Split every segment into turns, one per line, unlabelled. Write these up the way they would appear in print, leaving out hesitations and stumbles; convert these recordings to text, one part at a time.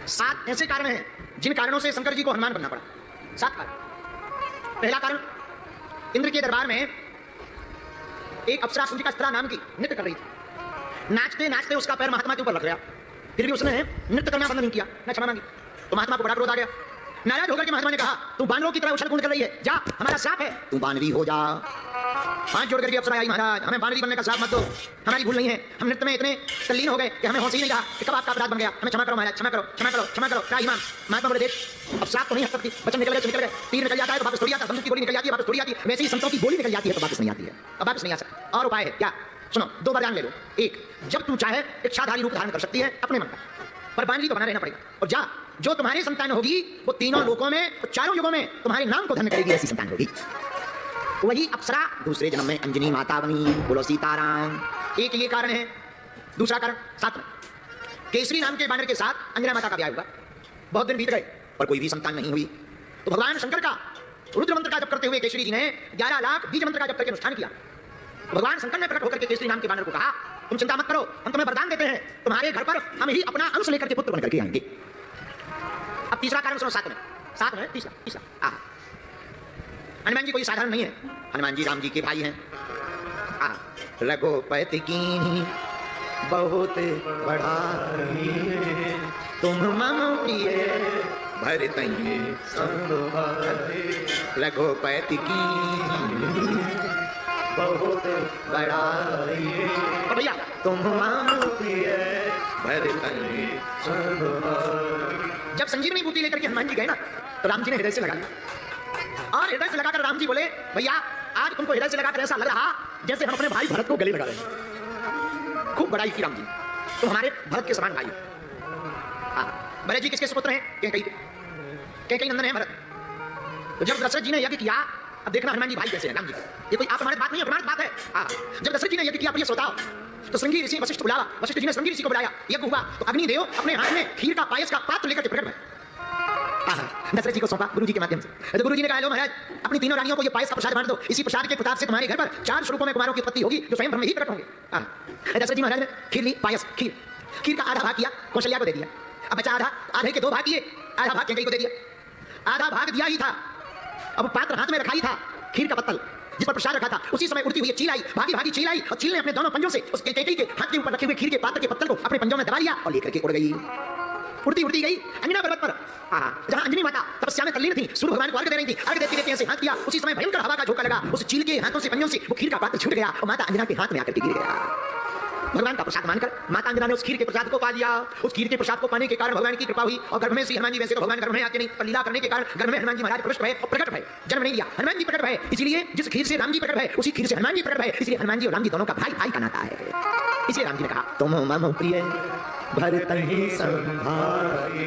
7 ऐसे कारण हैं जिन कारणों से शंकर जी को हनुमान बनना पड़ा। 7 कारण। पहला कारण, इंद्र के दरबार में एक अप्सरा कुंजिका स्त्रा नाम की नृत्य कर रही थी। नाचते नाचते उसका पैर महात्मा के ऊपर लग गया, फिर भी उसने नृत्य करना बंद नहीं किया, न क्षमा मांगी। तो महात्मा को बड़ा क्रोध आ गया। नाराज होकर के महात्मा ने कहा, तू बानरों की तरह उछल कूद कर रही है, जा, हमारा श्राप है, तू बानरी हो जा। हाथ जोड़ करके अप्सरा आई, महाराज हमें बानरी बनने का श्राप मत दो, हमारी भूल नहीं है, हम नृत्य में इतने तल्लीन हो गए कि हमें होश ही नहीं रहा कि कब आपका अपराध बन गया, हमें क्षमा करो महाराज, क्षमा करो, क्षमा करो, क्षमा करो। क्या ईमान? महात्मा बोले, देख अब श्राप तो नहीं हट सकती, बचन निकल गए, तीर निकल जाता है तो वापस थोड़ी आता है, बंदूक की गोली निकल जाती है वापस थोड़ी आती है, वैसे ही संतों की गोली निकल जाती है तो वापस नहीं आती है, अब वापस नहीं आ सकती। और उपाय है क्या? सुनो, 2 बार जान ले लो। एक, जब तू चाहे इच्छाधारी रूप धारण कर सकती है अपने मन का, पर बानरी तो बना रहना पड़ेगा। और जा, जो तुम्हारी संतान होगी वो तीनों लोकों में, चारों युगों में तुम्हारे नाम को धन्य करेगी, ऐसी संतान होगी। वही अप्सरा दूसरे जन्म में अंजनी माता बनी। बोलो सीताराम। एक ये कारण है। दूसरा कारण, 7 में केसरी नाम के बानर के साथ अंजना माता का ब्याह हुआ। बहुत दिन बीत गए पर कोई भी संतान नहीं हुई। तो भगवान शंकर का रुद्र मंत्र का जप करते हुए केसरी जी ने 11 लाख बीज मंत्र का जप करके अनुष्ठान किया। भगवान शंकर ने प्रकट होकर के केसरी नाम के बानर को कहा, तुम चिंता मत करो, हम तुम्हें वरदान देते हैं, तुम्हारे घर पर हम ही अपना अंश लेकर के पुत्र बन करके आएंगे। अब तीसरा कारण सुनो, 7 में तीसरा। हनुमान जी कोई साधारण नहीं है, हनुमान जी राम जी के भाई हैं। रघुपति कीन्ही बहुत बड़ाई, तुम मम प्रिय भरतहि संभाई। रघुपति कीन्ही बहुत बड़ाई, भैया तुम मम प्रिय भरतहि संभाई। जब संजीवनी बूटी लेकर के हनुमान जी गए ना, तो राम जी ने हृदय से लगा लिया, और हृदय से लगाकर राम जी बोले, भैया आज तुमको हृदय से लगाकर ऐसा लग रहा जैसे हम अपने भाई भरत को गले लगा रहे हैं। खूब बड़ाई की राम जी, तुम हमारे भरत के समान भाई। भरत जी किसके सुपुत्र हैं? कैकेयी नंदन है भरत। तो जब दशरथ जी ने यज्ञ किया, अब देखना हनुमान जी भाई कैसे हैं राम जी, ये कोई अप्रमाणित बात नहीं है, प्रमाणित बात है। जब दशरथ जी ने यज्ञ किया, प्रिय श्रोताओ, तो श्रृंगी ऋषि वशिष्ठ बुलाया, वशिष्ठ जी ने श्रृंगी ऋषि को बुलाया, यज्ञ हुआ तो अग्निदेव अपने हाथ में खीर का पायस का पात्र लेकर के प्रकट हुए। दशरथ जी को सौंपा गुरु जी के माध्यम से। तो गुरु जी ने कहा, लो महाराज अपनी तीनों रानियों को ये पायस का प्रसाद बांट दो, इसी प्रसाद के प्रताप से तुम्हारे घर पर 4 स्वरूपों में कुमारों की उत्पत्ति होगी जो स्वयं ब्रह्म ही प्रकट होंगे। दशरथ जी महाराज ने खीर ली, पायस खीर का आधा भाग किया, कौशल्या को दे दिया। अब बचा आधे के 2 भाग किए, आधा भाग कैकेयी को दे दिया। आधा भाग दिया ही था, अब पात्र हाथ में रखा ही था, खीर का पत्तल जिस पर प्रसाद रखा था, उसी समय उड़ती हुई चील आई, भागी चील आई, और चील ने अपने दोनों पंजों से उस कैकेयी के हाथ के ऊपर रखे हुए खीर के पात्र के पत्तल को अपने पंजों में दबा लिया और लेकर के उड़ गई। उड़ती गई अंजना पर्वत पर, जहां अंजनी माता तपस्या में तल्लीन थी, सूर्य भगवान को अर्घ दे रही थी। अर्घ देते ऐसे हाथ किया, उसी समय भयंकर हवा का झोंका लगा, उस चील के हाथों से, पंजों से वो खीर का पात्र छूट गया और माता अंजना के हाथ में आकर के गिर गया। भगवान का प्रसाद मानकर माता अंजना ने उस खीर के प्रसाद को पा लिया। उस खीर के प्रसाद को पाने के कारण भगवान की कृपा हुई और गर्भ में श्री हनुमान जी, वैसे तो भगवान गर्भ में आते नहीं, पर लीला करने के कारण गर्भ में हनुमान जी महाराज प्रविष्ट भये और प्रकट भये, जन्म नहीं लिया, हनुमान जी प्रकट भये। इसलिए जिस खीर से राम जी प्रकट भये, उसी खीर से हनुमान जी प्रकट भये, इसलिए हनुमान जी और राम जी दोनों का भाई का नाता है। इसलिए राम जी ने कहा, तुम मम प्रिय भरतहि संभाई।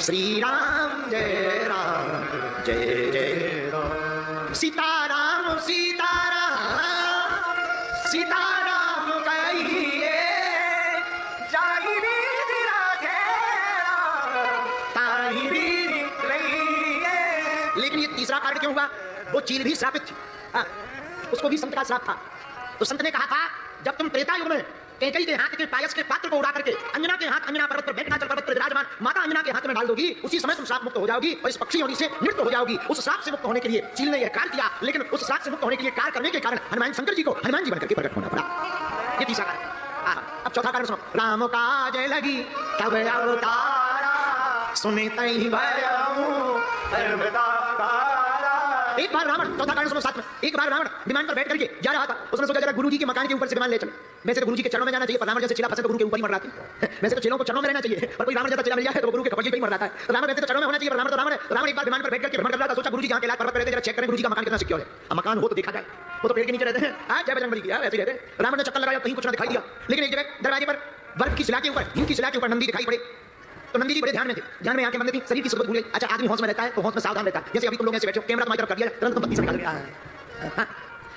श्री राम जय राम जय जय राम, सीताराम सीताराम सीताराम कहिए, जाहि रीत राधे ताहि रीत रहिए। लेकिन ये तीसरा कारण क्यों हुआ? वो चील भी श्रापित थी, उसको भी संत का श्राप था। तो संत ने कहा था, जब तुम त्रेता युग में कैकेयी के हाथ के पायस के पात्र को उड़ा करके अंजना के हाथ, अंजना पर्वत पर बैठनाचल पर्वत पर विराजमान माता अंजना के हाथ में डाल दोगी, उसी समय तुम श्राप मुक्त हो जाओगी और इस पक्षी योनि से निवृत्त हो जाओगी। उस श्राप से मुक्त होने के लिए चील ने यह कार्य किया, लेकिन उस श्राप से मुक्त होने के लिए कार्य करने के कारण हनुमान शंकर जी को हनुमान जी बनकर के प्रकट होना पड़ा। ये तीसरा कारण। अब चौथा कारण सुनो, राम काज लगी तब अवतारा, सुने तहि भयउ एक बार रावण, चौथा कारण सुनो साथ में, एक बार रावण विमान पर बैठ करके जा रहा था, उसने सोचा जरा गुरु जी के मकान के ऊपर से विमान ले चले। वैसे तो गुरु जी के चरणों में जाना चाहिए, पर रावण जैसे चेला फंसे तो गुरु के ऊपर ही मर रहा है। वैसे तो चेलों को चरणों में रहना चाहिए, पर कोई रावण जैसा चेला मिल जाए तो गुरु के कपड़े पे ही मर जाता है। तो रावण वैसे तो चरणों में होना चाहिए, पर रावण तो रावण है। रावण एक बार विमान पर बैठ करके भ्रमण कर रहा था, सोचा गुरु जी यहाँ कैलाश पर्वत पर रहते, जरा चेक करें गुरु जी का मकान कितना सिक्योर है। अब मकान हो तो देखा जाए, वो तो पेड़ के नीचे रहते हैं, जय बजरंगबली की ऐसे रहते। रावण ने चक्कर लगाया, कहीं कुछ ना दिखाई दिया, लेकिन एक जगह दरवाजे पर बर्फ की शिला के ऊपर, हिम की शिला के ऊपर नंदी दिखाई पड़े। तो नंदी जी बड़े ध्यान में थे, ध्यान में आंखें बंद थी, शरीर की सुबह भूल गई। अच्छा, आदमी होश में रहता है तो होश में सावधान रहता है। जैसे अभी तुम लोग ऐसे बैठे हो, कैमरा तुम्हारी तरफ कर दिया, तुरंत तुम बत्ती से निकाल गया।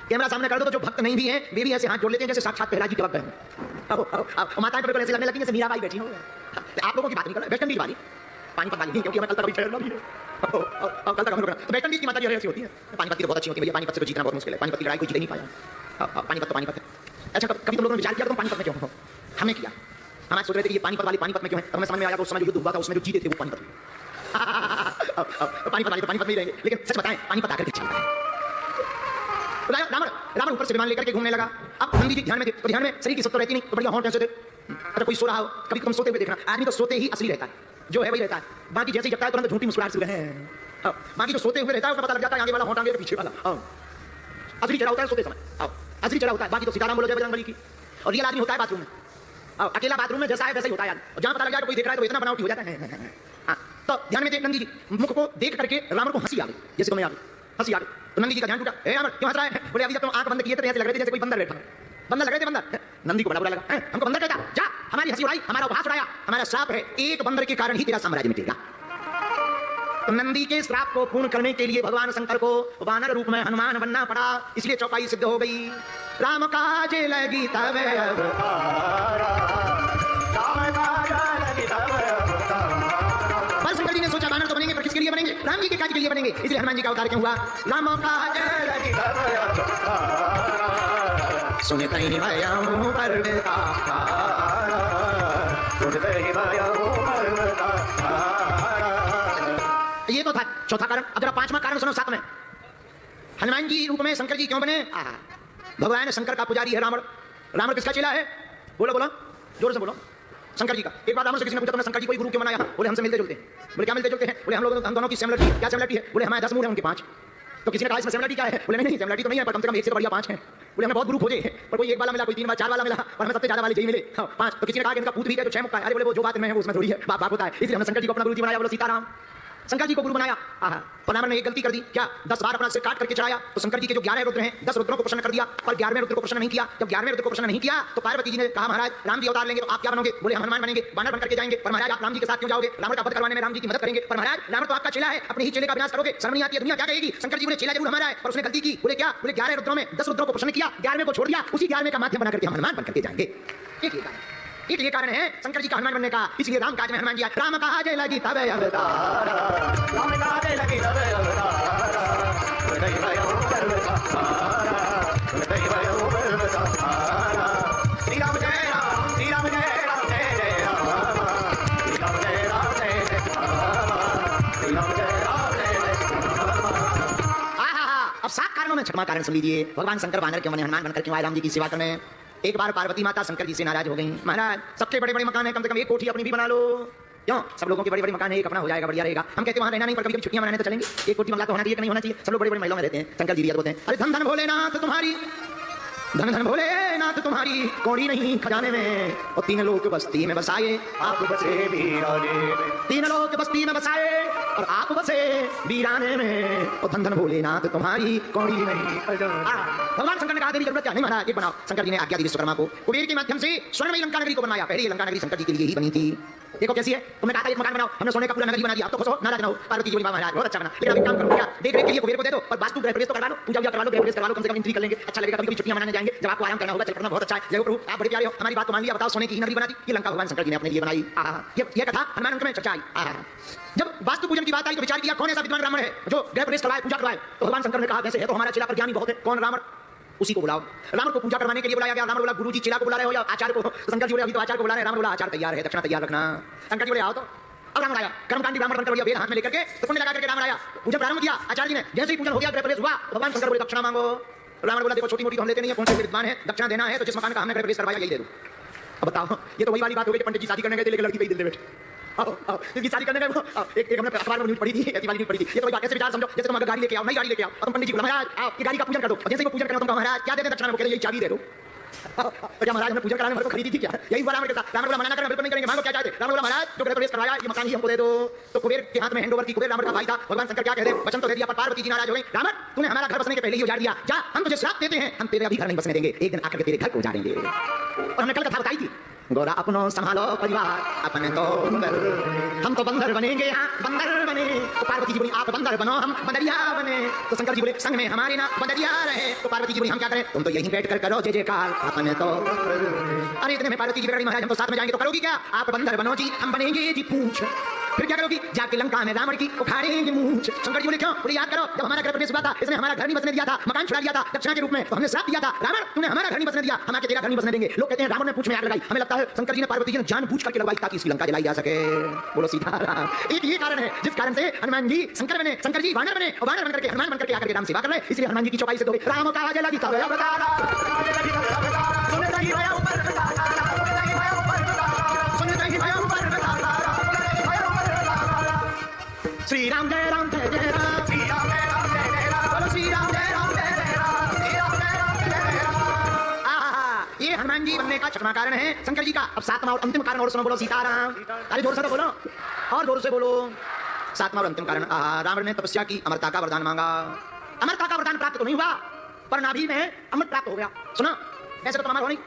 कैमरा सामने कर दो तो जो भक्त नहीं भी है वे भी ऐसे हाथ जोड़ लेते हैं जैसे साक्षात प्रहलाद जी के वक्त है। माताएं बिल्कुल ऐसे लगने लगी जैसे मीराबाई बैठी हो। आप लोगों की बात नहीं कर रहा, वेस्ट इंडीज वाली पानीपत वाली नहीं, क्योंकि हमें कल तक अभी ठहरना भी है और कल तक हम लोग। तो वेस्ट इंडीज की माता जी ऐसी होती है। पानीपत की तो बहुत अच्छी होती है भैया, पानीपत से तो जीतना बहुत मुश्किल है, पानीपत की लड़ाई कोई जीत नहीं पाया। पानीपत तो पानीपत है। अच्छा, कभी तुम लोगों ने विचार किया तुम पानीपत में क्यों हो? हमने किया। हम आज सोच रहे थे कि ये पानीपत वाली पानीपत में क्यों है, तब हमें समझ में आया कि उस समय जो युद्ध हुआ था उसमें जो जीते थे वो पानीपत में। पानीपत वाले तो पानीपत में ही रहेंगे, लेकिन सच बताएं पानीपत आकर के चलता है। रावण ऊपर से विमान लेकर के घूमने लगा। अब नंदी जी ध्यान में थे, तो ध्यान में शरीर की सब तो रहती नहीं, तो बढ़िया होंठ ऐसे थे। अगर कोई सो रहा हो, कभी तुम सोते हुए देखना, आदमी तो सोते ही असली रहता है, जो है वही रहता है। बाकी जैसे ही जगता है तुरंत झूठी मुस्कुराहट से है। बाकी जो सोते हुए रहता है उसका पता लग जाता है आगे वाला होंठ आगे पीछे वाला। असली चढ़ा होता है सोते समय, असली चढ़ा होता है। बाकी तो सीताराम बोलो जय बजरंगबली की। और रियल आदमी होता है बाथरूम में, अकेला बाथरूम में जैसा है वैसा ही होता है। और जहां पता लग जाए कोई देख रहा है तो इतना बनावटी हो जाता है। तो ध्यान में थे नंदी जी, मुख को देख करके रावण को हंसी आ गई, जैसे तुम्हें आ गई हंसी आ गई। तो नंदी जी का ध्यान टूटा, ए रावण क्यों हंस रहा है? बोले अभी जब तुम आंख बंद किए तो ऐसे लग रहे थे जैसे कोई बंदर बैठा है। बंदर लग रहे थे बंदर। नंदी को बड़ा बुरा लगा, हमको बंदर कहता, जा हमारी हंसी उड़ाई, हमारा उपहास उड़ाया, हमारा श्राप है एक बंदर के कारण ही तेरा साम्राज्य मिटेगा। तो नंदी के श्राप को पूर्ण करने के लिए भगवान शंकर को वानर रूप में हनुमान बनना पड़ा, इसलिए चौपाई सिद्ध हो गई। राम काज लगी तब पर शंकर जी ने सोचा वानर तो बनेंगे पर किसके लिए बनेंगे? राम जी के काज के लिए बनेंगे, इसलिए हनुमान जी का अवतार क्यों हुआ? राम काज लगी सुनते ही भया ये तो था चौथा कारण। अब जरा पांचवा कारण सुनो साथ में। हनुमान जी रूप में शंकर जी क्यों बने? भगवान शंकर का पुजारी है रावण। रावण किसका चेला है? बोलो बोलो जोर से बोलो। शंकर जी का। एक बार रावण से किसी ने पूछा तुमने शंकर जी को गुरु क्यों बनाया? बोले हमसे मिलते जुलते हैं। बोले क्या मिलते जुलते हैं? बोले हम दोनों की सिमिलरिटी। क्या सिमिलरिटी है? बोले हमारे 10 मुंह है उनके 5। तो किसी ने कहा इसमें सिमिलरिटी क्या है? बोले नहीं सिमिलरिटी तो नहीं है, पर कम से कम एक से बढ़िया 5 है। बोले हमें बहुत गुरु खोजे हैं, पर कोई एक वाला मिला, कोई 3 वाला 4 वाला मिला, और हमें सबसे ज्यादा वाले यही मिले 5। तो किसी ने कहा कि इनका पूत भी है तो 6 मुक्का है। अरे बोले वो जो बात में है वो उसमें थोड़ी है, बाप होता है। इसलिए हमने शंकर जी को अपना गुरु जी बनाया। बोलो सीताराम। शंकर जी को गुरु बनाया। पर रावण ने एक गलती कर दी। क्या? 10 बार अपना सिर काट करके चढ़ाया। तो शंकर जी के जो 11 रुद्र हैं 10 रुद्रों को प्रसन्न कर दिया, पर 11वें रुद्र को प्रसन्न नहीं किया। जब 11वें रुद्र को प्रसन्न नहीं किया तो पार्वती जी ने कहा महाराज राम जी अवतार लेंगे तो आप क्या बनोगे? बोले हम हनुमान बनेंगे, वानर बनकर के जाएंगे। पर महाराज आप राम जी के साथ क्यों जाओगे? रावण का वध करवाने में राम जी की मदद करेंगे। पर महाराज रावण तो आपका चेला है, अपने ही चेले का विनाश करोगे, शर्म नहीं आती है? दुनिया क्या कहेगी? शंकर जी बोले चेला जरूर हमारा है, पर उसने गलती की। बोले क्या? बोले 11 रुद्रों में 10 रुद्रों को प्रसन्न किया, 11वें को छोड़ दिया। उसी 11वें का माध्यम बना करके हम हनुमान बनकर के जाएंगे। एक ये कारण है शंकर जी का हनुमान बनने का। इसलिए राम काज में हनुमान जी आए। राम काज लगी तब अवतार, राम काज लगी तब श्री राम जय राम, श्री राम जय राम, जय जय राम, श्री राम जय राम, जय जय राम, श्री राम जय राम, जय जय। अब 7 कारणों में 6वां कारण सुन लीजिए। भगवान शंकर वानर क्यों बने, हनुमान बनकर क्यों आए राम जी की सेवा करने? एक बार पार्वती माता शंकर जी से नाराज हो गई। महाराज सबके बड़े बड़े मकान है, कम से कम एक कोठी अपनी भी बना लो। क्यों? सब लोगों के बड़े बड़े मकान है, एक अपना हो जाएगा, बढ़िया रहेगा। हम कहते वहां रहना नहीं, पर कभी छुट्टियां मनाने तो चलेंगे। एक कोठी बंगला तो होना चाहिए कि नहीं होना चाहिए? सब लोग बड़े बड़े महलों में रहते हैं। शंकर जी बोलते हैं अरे धन धन भोलेनाथ तुम्हारी, धन धन भोलेनाथ तुम्हारी कौड़ी नहीं खजाने में। और 3 लोग बस्ती में बसाए आप बसे वीराने में, 3 लोग बस्ती में बसाए और आप बसे वीराने में। और धन धन भोलेनाथ तुम्हारी कौड़ी नहीं खजाने। भगवान शंकर ने कहा तेरी जरूरत क्या? नहीं महाराज एक बनाओ। शंकर जी ने आज्ञा दी विश्वकर्मा को, कुबेर के माध्यम से स्वर्णमयी लंका नगरी को बनाया। पहले ये लंका नगरी शंकर जी के लिए ही बनी थी। देखो कैसी है, तुमने कहा था एक मकान बनाओ, हमने सोने का पूरा नगरी बना दिया। अब तो खुश हो, नाराज ना हो। पार्वती जी बोली महाराज बहुत अच्छा बना, लेकिन अब एक काम करो, क्या देख रेख के लिए कुबेर को दे दो और वास्तु गृह प्रवेश तो करवा लो, पूजा करवा लो, गृह प्रवेश करवा लो, कम से कम एंट्री कर लेंगे, अच्छा लगेगा। कभी छुट्टियां मनाने जाएंगे, जब आपको आराम करना होगा, चल पड़ना बहुत अच्छा है। जय प्रभु आप बड़े प्यारे हो, हमारी बात को मान लिया। बताओ सोने की नगरी बना दी। ये लंका भगवान शंकर जी ने अपने लिए बनाई। ये कथा हनुमान अंक में चर्चा आई। जब वास्तु पूजन की बात आई तो विचार किया कौन ऐसा विद्वान ब्राह्मण है जो गृह प्रवेश करवाए, पूजा करवाए। तो भगवान शंकर ने कहा वैसे है तो हमारा चेला पर ज्ञानी बहुत है। कौन? रावण। उसी को बुलाओ। रावण को पूजा करवाने के लिए बुलाया गया। रावण बोला गुरुजी चेला को बुला रहे हो या आचार्य को? शंकर जी बोले अभी तो आचार्य को बुला रहे हैं। रावण बोला आचार्य तैयार है, दक्षिणा तैयार रखना। शंकर जी बोले आओ। तो अब रावण आया, कर्मकांडी ब्राह्मण बनकर वेद हाथ में लेकर के तो पुण्य लगा करके रावण आया, पूजन प्रारंभ किया। आचार्य जी ने जैसे ही पूजन हो गया, गृह प्रवेश हुआ, भगवान शंकर बोले दक्षिणा मांगो। रावण बोला देखो छोटी मोटी तो हम लेते नहीं है, कौन से विद्वान है, दक्षिणा देना है तो जिस मकान का हमने गृह प्रवेश करवाया यही दे दो। अब बताओ ये तो वही वाली बात हो गई कि पंडित जी शादी करने गए थे लेकिन लड़की पे दिल दे बैठे। इसकी शादी करने गए एक हमने अखबार में न्यूज़ पढ़ी थी, ऐसी वाली न्यूज़ पढ़ी थी। ये तो वही बात ऐसे विचार समझो जैसे तुम अगर गाड़ी लेके आओ, नई गाड़ी लेके आओ और तुम पंडित जी को महाराज आओ ये गाड़ी का पूजन कर दो। जैसे ही पूजन करना तुम कहो महाराज क्या दे दे दक्षिणा में? कहते यही चाबी दे दो। तो क्या महाराज हमने पूजन कराने को खरीदी थी क्या? यही हुआ रावण के साथ। रावण बोला मना करना बिल्कुल नहीं करेंगे, मांगो क्या चाहते? रावण बोला महाराज जो गृह प्रवेश करवाया ये मकान ही हमको दे दो। तो कुबेर के हाथ में हैंडओवर की। कुबेर रावण का भाई था। भगवान शंकर क्या कहते? वचन तो दे दिया पर पार्वती जी नाराज हो गई। रावण तूने हमारा घर बसने के पहले ही उजाड़ दिया, जा हम तुझे श्राप देते हैं, हम तेरे अभी घर नहीं बसने देंगे, एक दिन आकर के तेरे घर को उजाड़ेंगे। और हमने कल कथा बताई थी, गोरा अपनो संभालो परिवार अपने तो बंदर, हम तो बंदर बनेंगे, यहाँ बंदर बने। तो पार्वती जी बोली आप बंदर बनो हम बंदरिया बने। तो शंकर जी बोले संग में हमारे ना बंदरिया रहे। तो पार्वती जी बोली हम क्या करें? तुम तो यहीं बैठ कर करो जय जयकार अपने तो। अरे इतने में पार्वती जी बोली महाराज हम तो साथ में जाएंगे तो करोगी क्या? आप बंदर बनो जी, हम बनेंगे जी पूंछ। फिर क्या करोगी? जाके लंका में रावण की उखाड़ेंगे मूंछ। शंकर जी बोले क्यों? बोले याद करो जब हमारा घर प्रवेश हुआ था, इसने हमारा घर नहीं बसने दिया था, मकान छुड़ा लिया था दक्षिणा के रूप में, तो हमने श्राप दिया था रावण तूने हमारा घर नहीं बसने दिया, हम आके तेरा घर नहीं बसने देंगे। लोग कहते हैं रावण ने पूंछ में आग लगाई, हमें लगता है शंकर जी ने पार्वती जी ने जानबूझ करके लगवाई ताकि इसकी लंका जलाई जा सके। बोलो सीताराम। एक ये कारण है जिस कारण से हनुमान जी शंकर बने, शंकर जी वानर बने और वानर बनकर के हनुमान बनकर के आकर के राम सेवा कर रहे हैं। इसलिए हनुमान जी की चौपाई से तो राम काज लगी तब श्री राम जय राम जय जय राम, श्री राम जय राम जय जय राम, बोलो श्री राम जय राम जय जय राम, श्री राम जय राम जय जय राम। आहा, ये हनुमान जी बनने का छठवां कारण है शंकर जी का। अब सातवां और अंतिम कारण और सुनो, बोलो सीताराम। अरे जोर से तो बोलो, और जोर से बोलो। सातवां और अंतिम कारण, रावण ने तपस्या की, अमरता का वरदान मांगा। अमरता का वरदान प्राप्त तो नहीं हुआ पर नाभि में अमृत प्राप्त हो गया। सुना, ऐसे तो अमर हो नहीं,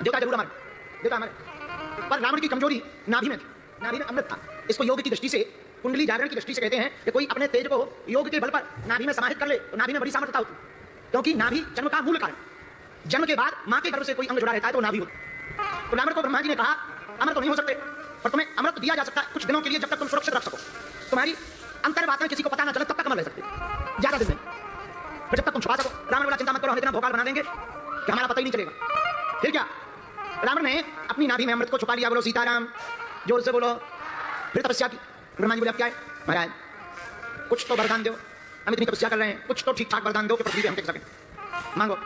देवता जरूर अमर, देवता अमर, पर रावण की कमजोरी नाभि में थी, नाभि में अमृत था। इसको योग की दृष्टि से, कुंडली जागरण की दृष्टि से कहते हैं कि कोई अपने तेज को योग के बल पर नाभि में समाहित कर ले तो नाभि में बड़ी सामर्थ्यता होती, क्योंकि नाभि जन्म का मूल कारण। जन्म के बाद मां के गर्भ से कोई अंग जुड़ा रहता है तो नाभि होती। तो रावण को ब्रह्मा जी ने कहा अमर तो नहीं हो सकते पर तुम्हें अमृत दिया जा सकता है कुछ दिनों के लिए, जब तक तुम सुरक्षित रख सको, तुम्हारी अंतर बातें किसी को पता ना चले तब तक अमर रह सकते, ज्यादा दिन नहीं, फिर जब तक तुम छुपा सको। रावण बोला चिंता मत करो, हम इतना भोकाल बना देंगे कि हमारा पता ही नहीं चलेगा। फिर क्या, रावण ने अपनी नाभि में अमृत को छुपा लिया। बोलो सीताराम, जोर से बोलो। फिर तपस्या की। ब्रह्मा जी बोले अब क्या है महाराज, कुछ तो वरदान दो, हम इतनी तपस्या कर रहे हैं, कुछ तो ठीक ठाक वरदान दो कि पृथ्वी पे हम टिक सकें, मांगो।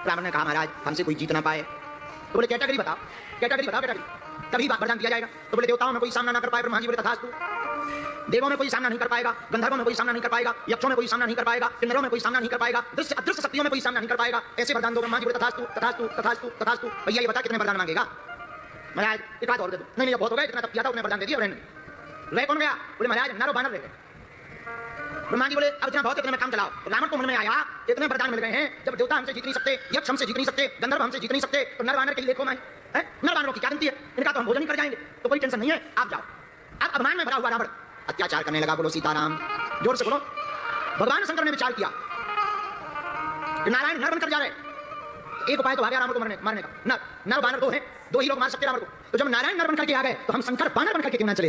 रावण ने कहा महाराज हमसे कोई जीत ना पाए, तो बोले कैटेगरी बताओ, कैटेगरी बताओ, कैटेगरी तभी वरदान दिया जाएगा। तो बोले देवताओं में कोई सामना ना कर पाए, ब्रह्मा जी बोले तथास्तु। देवों में कोई सामना नहीं कर पाएगा, गंधर्वों में कोई सामना नहीं कर पाएगा, यक्षों में कोई सामना नहीं कर पाएगा, किन्नरों में कोई सामना नहीं कर पाएगा, दृश्य अदृश्य शक्तियों में कोई सामना नहीं कर पाएगा, ऐसे वरदान दो। ब्रह्मा जी बोले तथास्तु तथास्तु तथास्तु तथास्तु। भैया ये बता कितने वरदान मांगेगा? महाराज एक बात और दे दो। नहीं नहीं बहुत हो गया, इतना तब किया था उन्हें वरदान दे दिया। रह कौन गया? बोले महाराज नारो बानर रह गए। ब्रह्मा जी बोले अब इतना बहुत, इतने में काम चलाओ। रावण को मन में आया इतने वरदान मिल गए हैं, जब देवता हमसे जीत नहीं सकते, यक्ष हमसे जीत नहीं सकते, गंधर्व हमसे जीत नहीं सकते, तो नर वानर के लिए देखो मैं है, नर वानरों की क्या गिनती है, इनका तो हम भोजन ही कर जाएंगे, तो कोई टेंशन नहीं है, आप जाओ। अब अभिमान में भरा हुआ रावण अत्याचार करने लगा। बोलो सीताराम, जोर से बोलो। भगवान शंकर ने विचार किया नारायण नर बनकर जा रहे, एक उपाय तो आ गया रावण को मारने का। नर वानर दो हैं, दो ही लोग मार सकते रावण को, तो जब नारायण नर बनकर के आ गए तो हम शंकर वानर बनकर के क्यों ना चले।